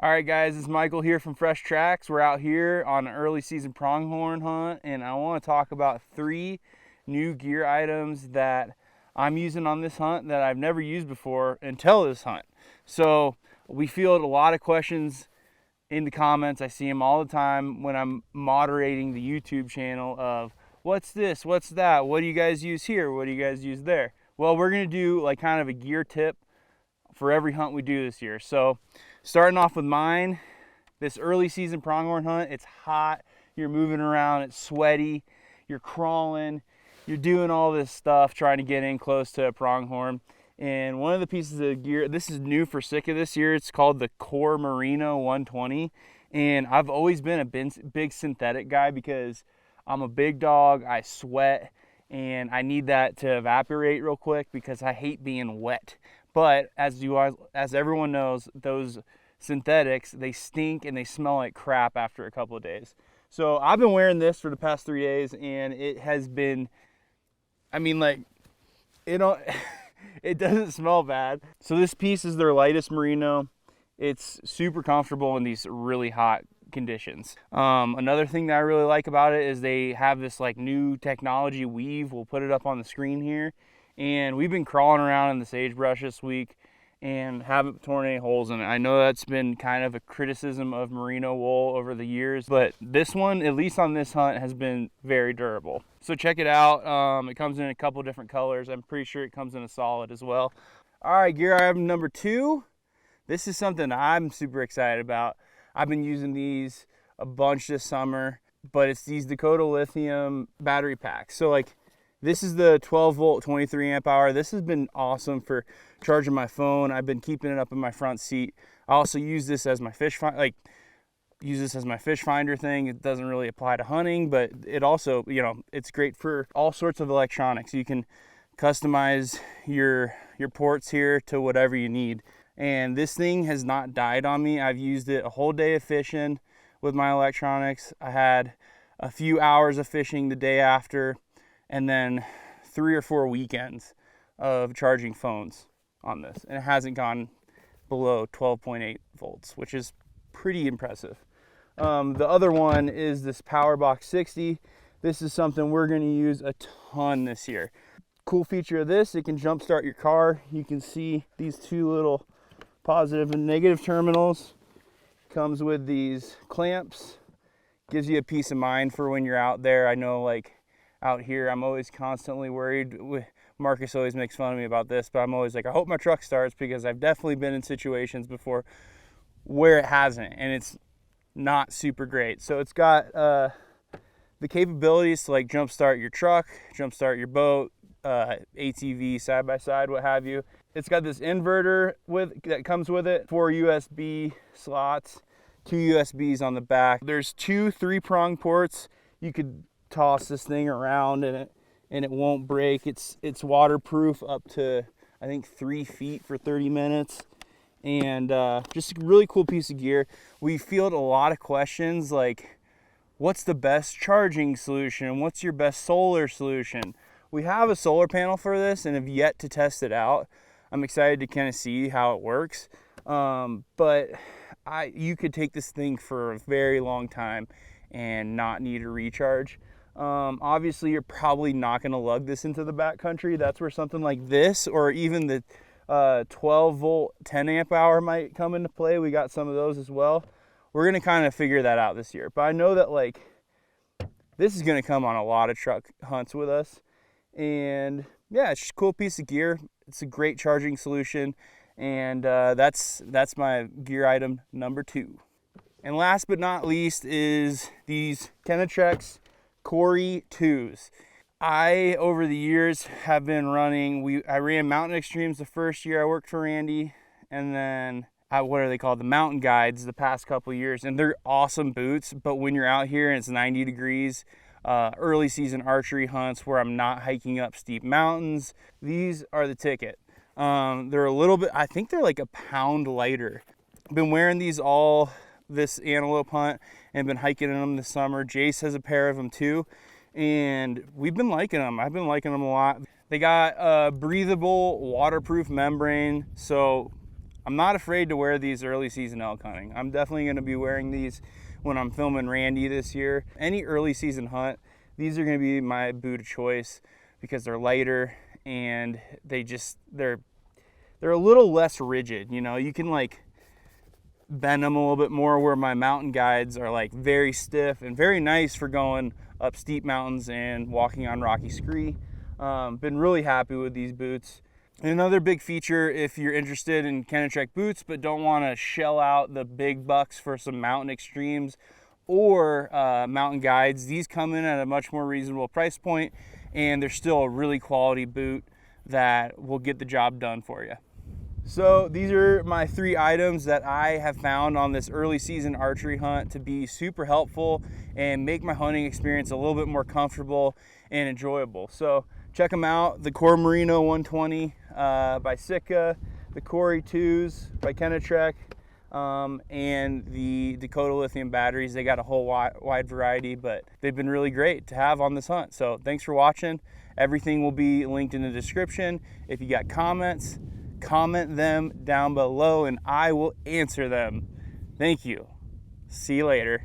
All right, guys, it's Michael here from Fresh Tracks. We're out here on an early season pronghorn hunt, and I want to talk about 3 new gear items that I'm using on this hunt that I've never used before until this hunt. So we field a lot of questions in the comments. I see them all the time when I'm moderating the YouTube channel of what's this, what's that, what do you guys use here, what do you guys use there? Well, we're going to do like kind of a gear tip for every hunt we do this year. So starting off with mine, this early season pronghorn hunt, it's hot, you're moving around, it's sweaty, you're crawling, you're doing all this stuff trying to get in close to a pronghorn. And one of the pieces of gear, this is new for Sitka this year, it's called the Core Marino 120. And I've always been a big synthetic guy because I'm a big dog, I sweat, and I need that to evaporate real quick because I hate being wet. But as everyone knows, those synthetics, they stink and they smell like crap after a couple of days. So I've been wearing this for the past 3 days, and it has been, I mean, like, it doesn't smell bad. So this piece is their lightest merino. It's super comfortable in these really hot conditions. Another thing that I really like about it is they have this like new technology weave. We'll put it up on the screen here. And we've been crawling around in the sagebrush this week and haven't torn any holes in it. I know that's been kind of a criticism of merino wool over the years, but this one, at least on this hunt, has been very durable. So check it out. It comes in a couple different colors. I'm pretty sure it comes in a solid as well. All right, gear item number 2. This is something I'm super excited about. I've been using these a bunch this summer, but it's these Dakota lithium battery packs. So like, this is the 12 volt, 23 amp hour. This has been awesome for charging my phone. I've been keeping it up in my front seat. I also use this as my fish finder thing. It doesn't really apply to hunting, but it also, it's great for all sorts of electronics. You can customize your ports here to whatever you need. And this thing has not died on me. I've used it a whole day of fishing with my electronics. I had a few hours of fishing the day after, and then 3 or 4 weekends of charging phones on this. And it hasn't gone below 12.8 volts, which is pretty impressive. The other one is this Powerbox 60. This is something we're gonna use a ton this year. Cool feature of this, it can jump start your car. You can see these 2 little positive and negative terminals. Comes with these clamps. Gives you a peace of mind for when you're out there. I know, like, out here, I'm always constantly worried. Marcus always makes fun of me about this, but I'm always like, I hope my truck starts, because I've definitely been in situations before where it hasn't, and it's not super great. So it's got the capabilities to like jumpstart your truck, jumpstart your boat, ATV, side by side, what have you. It's got this inverter that comes with it, 4 USB slots, 2 USBs on the back. There's 2 3-prong ports. You could toss this thing around and it won't break. It's waterproof up to, I think, 3 feet for 30 minutes. And just a really cool piece of gear. We field a lot of questions like, what's the best charging solution? What's your best solar solution? We have a solar panel for this and have yet to test it out. I'm excited to kind of see how it works. But you could take this thing for a very long time and not need a recharge. Obviously, you're probably not going to lug this into the backcountry. That's where something like this, or even the 12 volt 10 amp hour might come into play. We got some of those as well. We're going to kind of figure that out this year. But I know that, like, this is going to come on a lot of truck hunts with us. And yeah, it's just a cool piece of gear. It's a great charging solution. And that's my gear item number 2. And last but not least is these Kenetra Corey 2s. I, over the years, have been running, I ran Mountain Extremes the first year I worked for Randy, and then, what are they called? The Mountain Guides the past couple of years, and they're awesome boots, but when you're out here and it's 90 degrees, early season archery hunts where I'm not hiking up steep mountains, these are the ticket. They're a little bit, I think they're like a pound lighter. I've been wearing these all this antelope hunt and been hiking in them this summer. Jace has a pair of them too, and we've been liking them. I've been liking them a lot. They got a breathable, waterproof membrane, so I'm not afraid to wear these early season elk hunting. I'm definitely going to be wearing these when I'm filming Randy this year. Any early season hunt, these are going to be my boot of choice because they're lighter and they're a little less rigid. You know, you can like bend them a little bit more, where my mountain guides are like very stiff and very nice for going up steep mountains and walking on rocky scree. Been really happy with these boots. Another big feature, if you're interested in Kenetra boots but don't want to shell out the big bucks for some mountain extremes or mountain guides, these come in at a much more reasonable price point, and they're still a really quality boot that will get the job done for you. So these are my 3 items that I have found on this early season archery hunt to be super helpful and make my hunting experience a little bit more comfortable and enjoyable. So check them out: the Core Marino 120 by Sitka, the Corey 2s by Kenetra, and the Dakota lithium batteries. They got a whole wide variety, but they've been really great to have on this hunt. So thanks for watching. Everything will be linked in the description. If you got comments, comment them down below and I will answer them. Thank you. See you later.